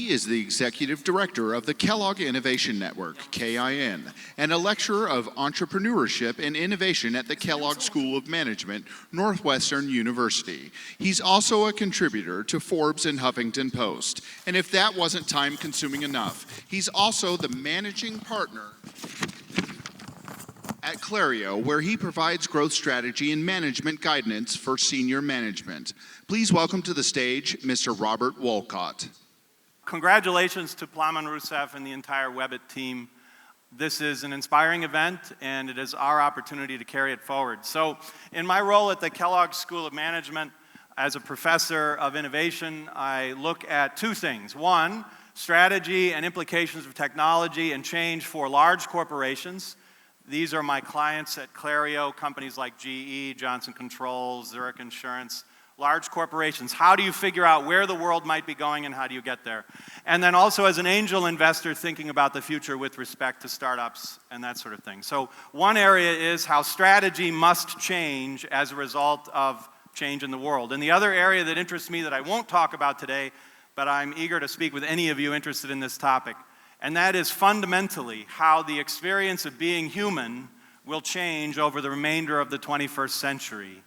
He is the Executive Director of the Kellogg Innovation Network, KIN, and a lecturer of entrepreneurship and innovation at the Kellogg School of Management, Northwestern University. He's also a contributor to Forbes and Huffington Post. And if that wasn't time-consuming enough, he's also the managing partner at Clario, where he provides growth strategy and management guidance for senior management. Please welcome to the stage Mr. Robert Wolcott. Congratulations to Plamen Rousseff and the entire Webit team. This is an inspiring event, and it is our opportunity to carry it forward. So, in my role at the Kellogg School of Management, as a professor of innovation, I look at two things. One, strategy and implications of technology and change for large corporations. These are my clients at Clario, companies like GE, Johnson Controls, Zurich Insurance, large corporations. How do you figure out where the world might be going and how do you get there? And then also as an angel investor thinking about the future with respect to startups and that sort of thing. So one area is how strategy must change as a result of change in the world. And the other area that interests me that I won't talk about today, but I'm eager to speak with any of you interested in this topic, and that is fundamentally how the experience of being human will change over the remainder of the 21st century.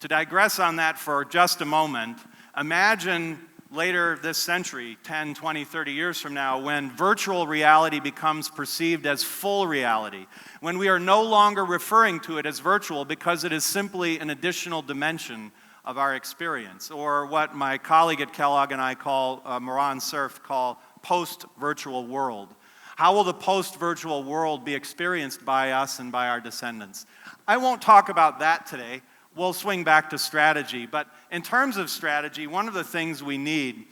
To digress on that for just a moment, imagine later this century, 10, 20, 30 years from now, when virtual reality becomes perceived as full reality, when we are no longer referring to it as virtual because it is simply an additional dimension of our experience, or what my colleague at Kellogg and I call, Moran Cerf, call post-virtual world. How will the post-virtual world be experienced by us and by our descendants? I won't talk about that today. We'll swing back to strategy. But in terms of strategy, one of the things we need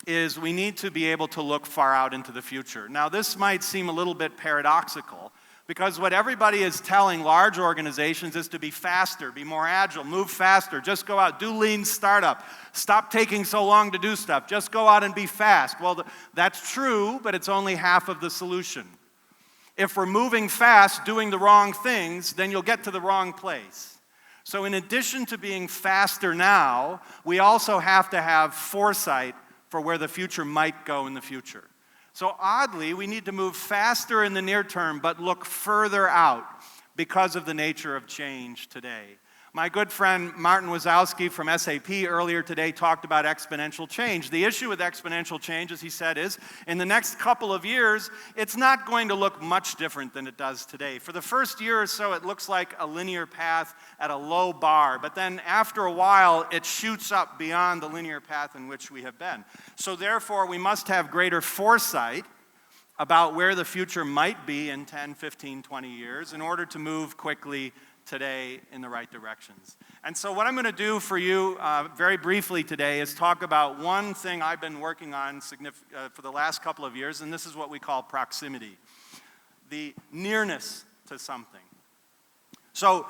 is we need to be able to look far out into the future. Now, this might seem a little bit paradoxical, because what everybody is telling large organizations is to be faster, be more agile, move faster, just go out, do lean startup, stop taking so long to do stuff, just go out and be fast. Well, that's true, but it's only half of the solution. If we're moving fast, doing the wrong things, then you'll get to the wrong place. So in addition to being faster now, we also have to have foresight for where the future might go in the future. So oddly, we need to move faster in the near term, but look further out because of the nature of change today. My good friend Martin Wazowski from SAP earlier today talked about exponential change. The issue with exponential change, as he said, is in the next couple of years, it's not going to look much different than it does today. For the first year or so, it looks like a linear path at a low bar, but then after a while, it shoots up beyond the linear path in which we have been. So therefore, we must have greater foresight about where the future might be in 10, 15, 20 years in order to move quickly today in the right directions. And so what I'm going to do for you very briefly today is talk about one thing I've been working on for the last couple of years, and this is what we call proximity, the nearness to something. So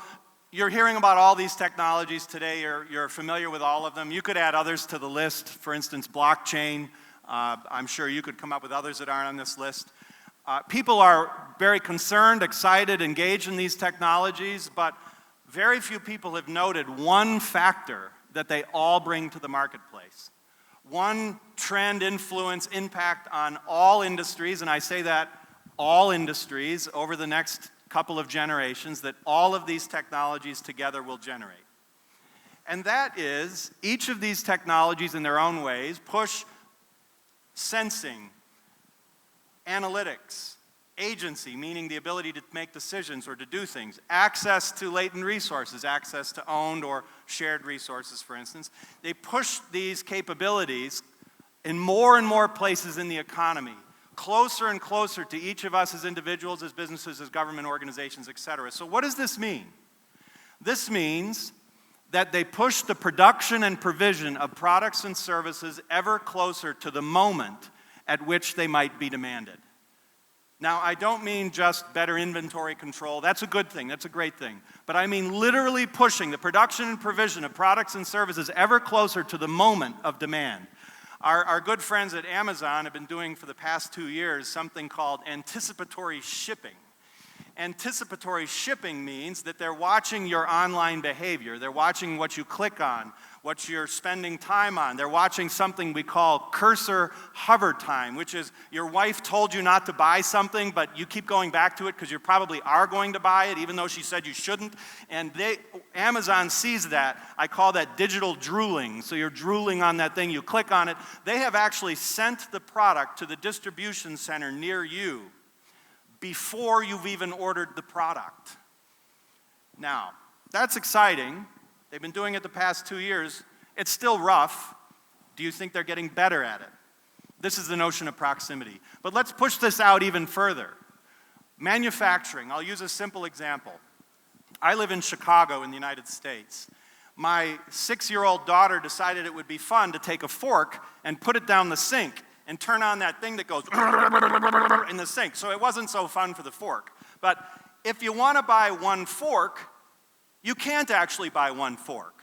you're hearing about all these technologies today. You're familiar with all of them. You could add others to the list. For instance, blockchain. I'm sure you could come up with others that aren't on this list. People are very concerned, excited, engaged in these technologies, but very few people have noted one factor that they all bring to the marketplace. One trend, influence, impact on all industries, and I say that all industries over the next couple of generations, that all of these technologies together will generate. And that is, each of these technologies in their own ways push sensing, analytics, agency, meaning the ability to make decisions or to do things, access to latent resources, access to owned or shared resources, for instance. They push these capabilities in more and more places in the economy, closer and closer to each of us as individuals, as businesses, as government organizations, etc. So what does this mean? This means that they push the production and provision of products and services ever closer to the moment at which they might be demanded. Now, I don't mean just better inventory control. That's a good thing. That's a great thing. But I mean literally pushing the production and provision of products and services ever closer to the moment of demand. Our good friends at Amazon have been doing for the past 2 years something called anticipatory shipping. Anticipatory shipping means that they're watching your online behavior. They're watching what you click on, what you're spending time on. They're watching something we call cursor hover time, which is your wife told you not to buy something, but you keep going back to it because you probably are going to buy it, even though she said you shouldn't. And Amazon sees that. I call that digital drooling. So you're drooling on that thing, you click on it. They have actually sent the product to the distribution center near you before you've even ordered the product. Now, that's exciting. They've been doing it the past 2 years. It's still rough. Do you think they're getting better at it? This is the notion of proximity. But let's push this out even further. Manufacturing, I'll use a simple example. I live in Chicago in the United States. My 6-year-old daughter decided it would be fun to take a fork and put it down the sink and turn on that thing that goes in the sink. So it wasn't so fun for the fork. But if you want to buy one fork, you can't actually buy one fork.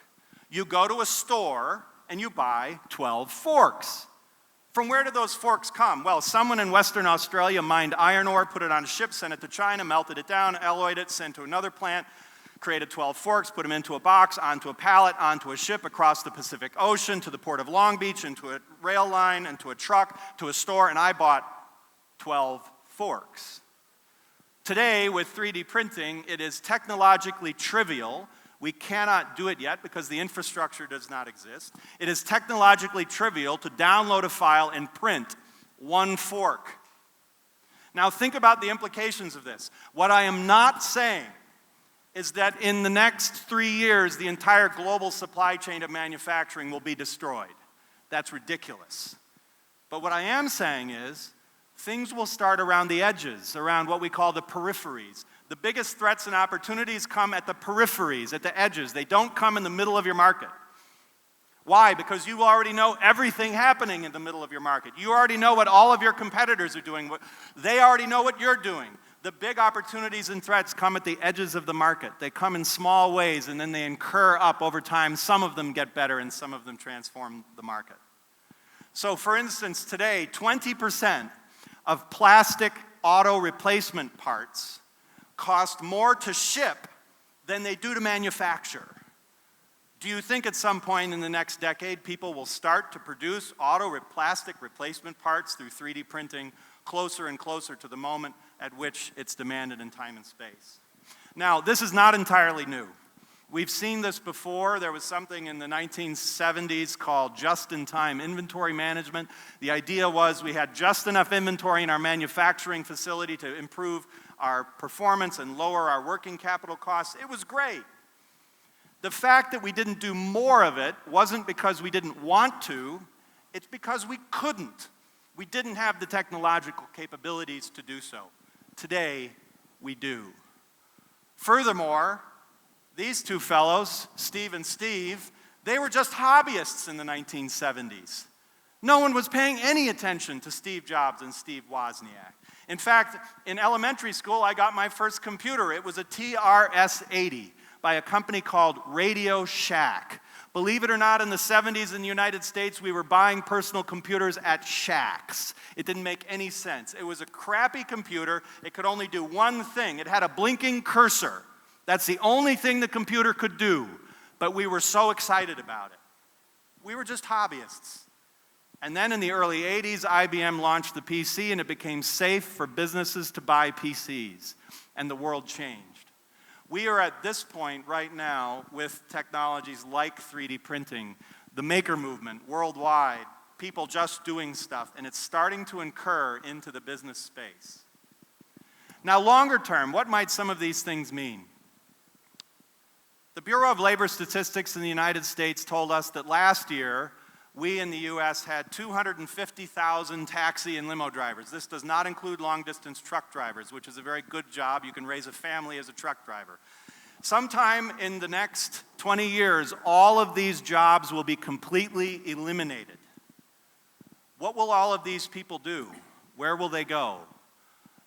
You go to a store and you buy 12 forks. From where did those forks come? Well, someone in Western Australia mined iron ore, put it on a ship, sent it to China, melted it down, alloyed it, sent to another plant, created 12 forks, put them into a box, onto a pallet, onto a ship across the Pacific Ocean, to the port of Long Beach, into a rail line, into a truck, to a store, and I bought 12 forks. Today, with 3D printing, it is technologically trivial. We cannot do it yet because the infrastructure does not exist. It is technologically trivial to download a file and print one fork. Now think about the implications of this. What I am not saying is that in the next 3 years, the entire global supply chain of manufacturing will be destroyed. That's ridiculous. But what I am saying is, things will start around the edges, around what we call the peripheries. The biggest threats and opportunities come at the peripheries, at the edges. They don't come in the middle of your market. Why? Because you already know everything happening in the middle of your market. You already know what all of your competitors are doing. They already know what you're doing. The big opportunities and threats come at the edges of the market. They come in small ways, and then they incur up over time. Some of them get better, and some of them transform the market. So, for instance, today, 20% of plastic auto replacement parts cost more to ship than they do to manufacture. Do you think at some point in the next decade, people will start to produce plastic replacement parts through 3D printing closer and closer to the moment at which it's demanded in time and space? Now, this is not entirely new. We've seen this before. There was something in the 1970s called just-in-time inventory management. The idea was we had just enough inventory in our manufacturing facility to improve our performance and lower our working capital costs. It was great. The fact that we didn't do more of it wasn't because we didn't want to, it's because we couldn't. We didn't have the technological capabilities to do so. Today, we do. Furthermore, these two fellows, Steve and Steve, they were just hobbyists in the 1970s. No one was paying any attention to Steve Jobs and Steve Wozniak. In fact, in elementary school, I got my first computer. It was a TRS-80 by a company called Radio Shack. Believe it or not, in the 70s in the United States, we were buying personal computers at Shacks. It didn't make any sense. It was a crappy computer. It could only do one thing. It had a blinking cursor. That's the only thing the computer could do. But we were so excited about it. We were just hobbyists. And then in the early 80s, IBM launched the PC, and it became safe for businesses to buy PCs. And the world changed. We are at this point right now with technologies like 3D printing, the maker movement worldwide, people just doing stuff, and it's starting to incur into the business space. Now, longer term, what might some of these things mean? The Bureau of Labor Statistics in the United States told us that last year, we in the U.S. had 250,000 taxi and limo drivers. This does not include long-distance truck drivers, which is a very good job. You can raise a family as a truck driver. Sometime in the next 20 years, all of these jobs will be completely eliminated. What will all of these people do? Where will they go?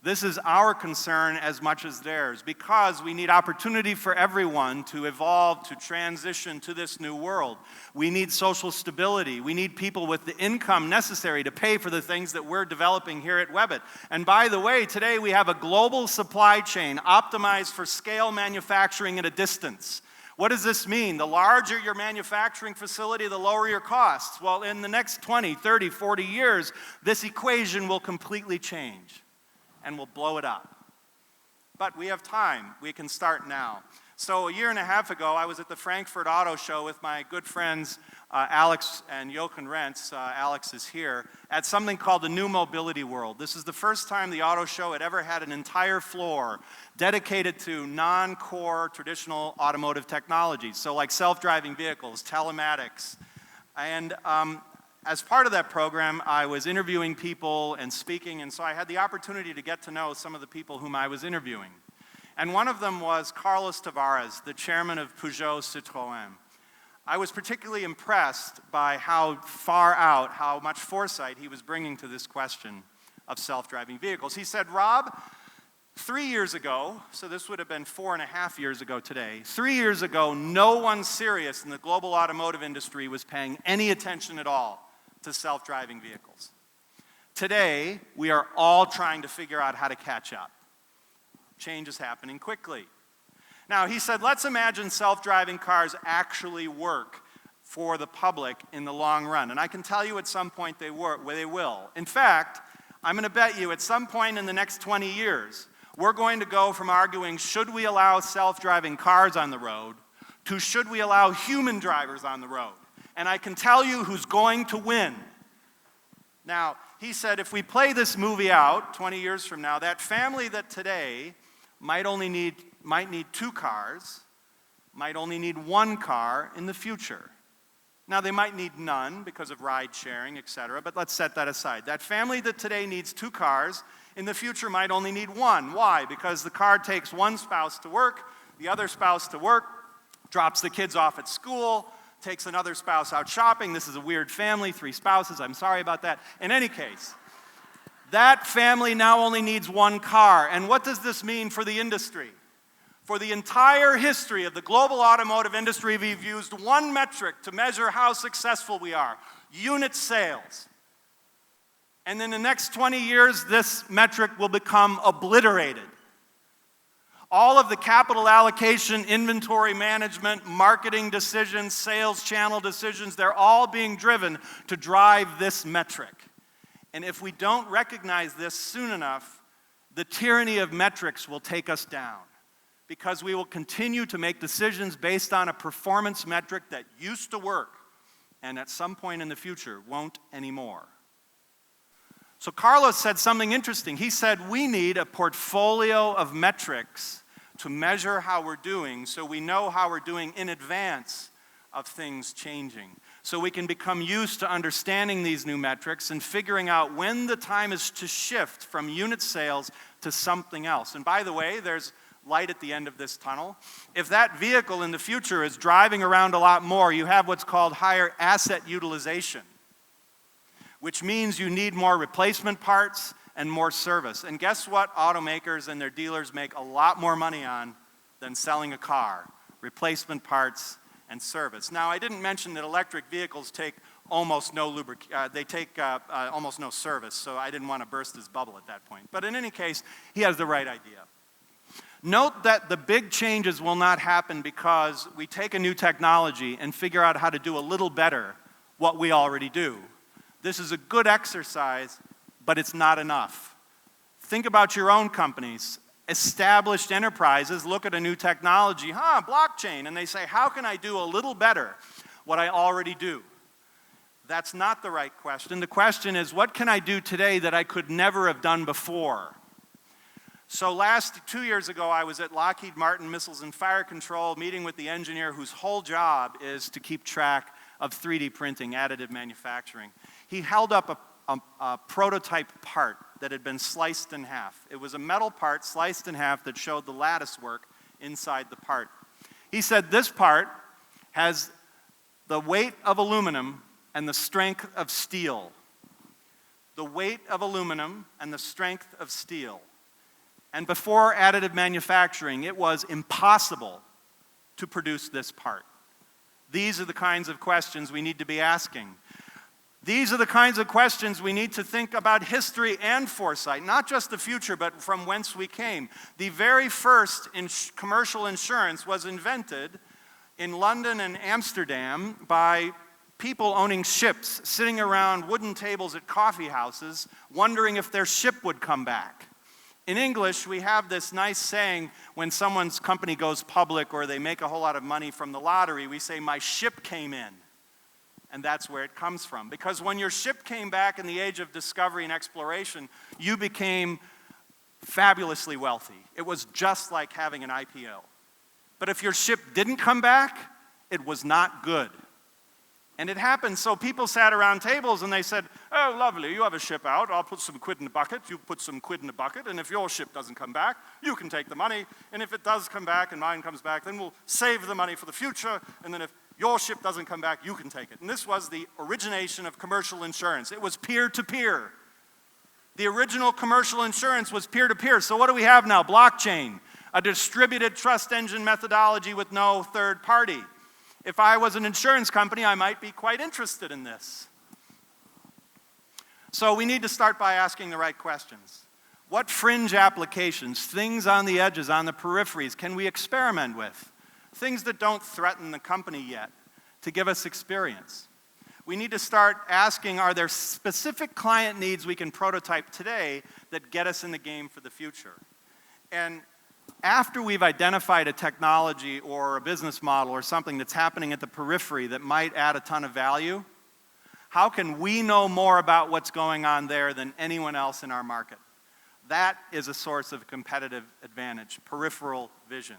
This is our concern as much as theirs, because we need opportunity for everyone to evolve, to transition to this new world. We need social stability. We need people with the income necessary to pay for the things that we're developing here at Webit. And by the way, today we have a global supply chain optimized for scale manufacturing at a distance. What does this mean? The larger your manufacturing facility, the lower your costs. Well, in the next 20, 30, 40 years, this equation will completely change. And we'll blow it up. But we have time. We can start now. So a year and a half ago, I was at the Frankfurt Auto Show with my good friends Alex and Jochen Rentz. Alex is here, at something called the New Mobility World. This is the first time the auto show had ever had an entire floor dedicated to non-core traditional automotive technologies. So like self-driving vehicles, telematics. And as part of that program, I was interviewing people and speaking, and so I had the opportunity to get to know some of the people whom I was interviewing. And one of them was Carlos Tavares, the chairman of Peugeot Citroën. I was particularly impressed by how far out, how much foresight he was bringing to this question of self-driving vehicles. He said, Rob, 3 years ago, so this would have been 4.5 years ago today, 3 years ago, no one serious in the global automotive industry was paying any attention at all to self-driving vehicles. Today, we are all trying to figure out how to catch up. Change is happening quickly. Now, he said, let's imagine self-driving cars actually work for the public in the long run. And I can tell you at some point they will. In fact, I'm going to bet you at some point in the next 20 years, we're going to go from arguing, should we allow self-driving cars on the road, to should we allow human drivers on the road? And I can tell you who's going to win. Now, he said, if we play this movie out 20 years from now, that family that today might need 2 cars, might only need 1 car in the future. Now, they might need none because of ride sharing, etc., but let's set that aside. That family that today needs 2 cars, in the future might only need 1. Why? Because the car takes one spouse to work, the other spouse to work, drops the kids off at school, takes another spouse out shopping. This is a weird family, 3 spouses. I'm sorry about that. In any case, that family now only needs 1 car. And what does this mean for the industry? For the entire history of the global automotive industry, we've used one metric to measure how successful we are: unit sales. And in the next 20 years, this metric will become obliterated. All of the capital allocation, inventory management, marketing decisions, sales channel decisions, they're all being driven to drive this metric. And if we don't recognize this soon enough, the tyranny of metrics will take us down, because we will continue to make decisions based on a performance metric that used to work and at some point in the future won't anymore. So Carlos said something interesting. He said, we need a portfolio of metrics to measure how we're doing, so we know how we're doing in advance of things changing. So we can become used to understanding these new metrics and figuring out when the time is to shift from unit sales to something else. And by the way, there's light at the end of this tunnel. If that vehicle in the future is driving around a lot more, you have what's called higher asset utilization, which means you need more replacement parts and more service. And guess what automakers and their dealers make a lot more money on than selling a car? Replacement parts and service. Now, I didn't mention that electric vehicles take almost no almost no service, so I didn't want to burst his bubble at that point. But in any case, he has the right idea. Note that the big changes will not happen because we take a new technology and figure out how to do a little better what we already do. This is a good exercise, but it's not enough. Think about your own companies. Established enterprises look at a new technology, blockchain, and they say, how can I do a little better what I already do? That's not the right question. The question is, what can I do today that I could never have done before? So 2 years ago, I was at Lockheed Martin Missiles and Fire Control, meeting with the engineer whose whole job is to keep track of 3D printing, additive manufacturing. He held up a prototype part that had been sliced in half. It was a metal part sliced in half that showed the lattice work inside the part. He said, this part has the weight of aluminum and the strength of steel. The weight of aluminum and the strength of steel. And before additive manufacturing, it was impossible to produce this part. These are the kinds of questions we need to be asking. These are the kinds of questions we need to think about history and foresight, not just the future, but from whence we came. The very first commercial insurance was invented in London and Amsterdam by people owning ships, sitting around wooden tables at coffee houses, wondering if their ship would come back. In English, we have this nice saying when someone's company goes public or they make a whole lot of money from the lottery, we say, "My ship came in." And that's where it comes from. Because when your ship came back in the age of discovery and exploration, you became fabulously wealthy. It was just like having an IPO. But if your ship didn't come back, it was not good. And it happened, so people sat around tables and they said, "Oh, lovely, you have a ship out, I'll put some quid in the bucket, you put some quid in the bucket, and if your ship doesn't come back, you can take the money, and if it does come back and mine comes back, then we'll save the money for the future, and then if your ship doesn't come back, you can take it." And this was the origination of commercial insurance. It was peer-to-peer. The original commercial insurance was peer-to-peer. So what do we have now? Blockchain, a distributed trust engine methodology with no third party. If I was an insurance company, I might be quite interested in this. So we need to start by asking the right questions. What fringe applications, things on the edges, on the peripheries, can we experiment with? Things that don't threaten the company yet, to give us experience. We need to start asking, are there specific client needs we can prototype today that get us in the game for the future? And after we've identified a technology or a business model or something that's happening at the periphery that might add a ton of value, how can we know more about what's going on there than anyone else in our market? That is a source of competitive advantage, peripheral vision.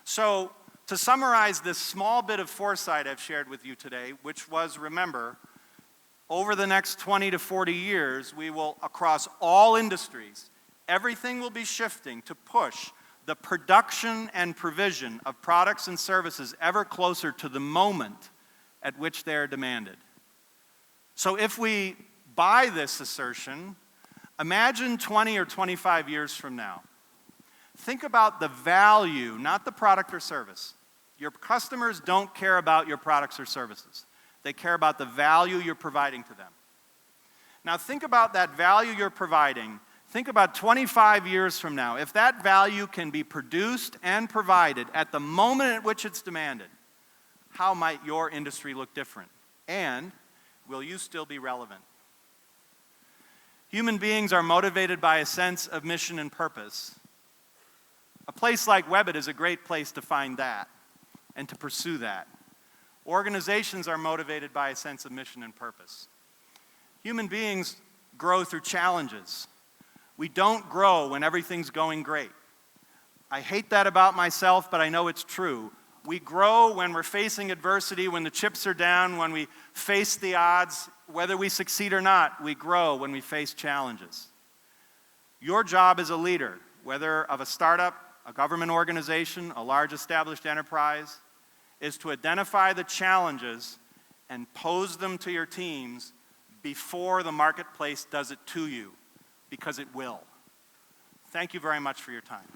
So, to summarize this small bit of foresight I've shared with you today, which was, remember, over the next 20 to 40 years, we will, across all industries, everything will be shifting to push the production and provision of products and services ever closer to the moment at which they are demanded. So if we buy this assertion, imagine 20 or 25 years from now. Think about the value, not the product or service. Your customers don't care about your products or services. They care about the value you're providing to them. Now think about that value you're providing. Think about 25 years from now. If that value can be produced and provided at the moment at which it's demanded, how might your industry look different? And will you still be relevant? Human beings are motivated by a sense of mission and purpose. A place like Webit is a great place to find that and to pursue that. Organizations are motivated by a sense of mission and purpose. Human beings grow through challenges. We don't grow when everything's going great. I hate that about myself, but I know it's true. We grow when we're facing adversity, when the chips are down, when we face the odds. Whether we succeed or not, we grow when we face challenges. Your job as a leader, whether of a startup, a government organization, a large established enterprise, is to identify the challenges and pose them to your teams before the marketplace does it to you, because it will. Thank you very much for your time.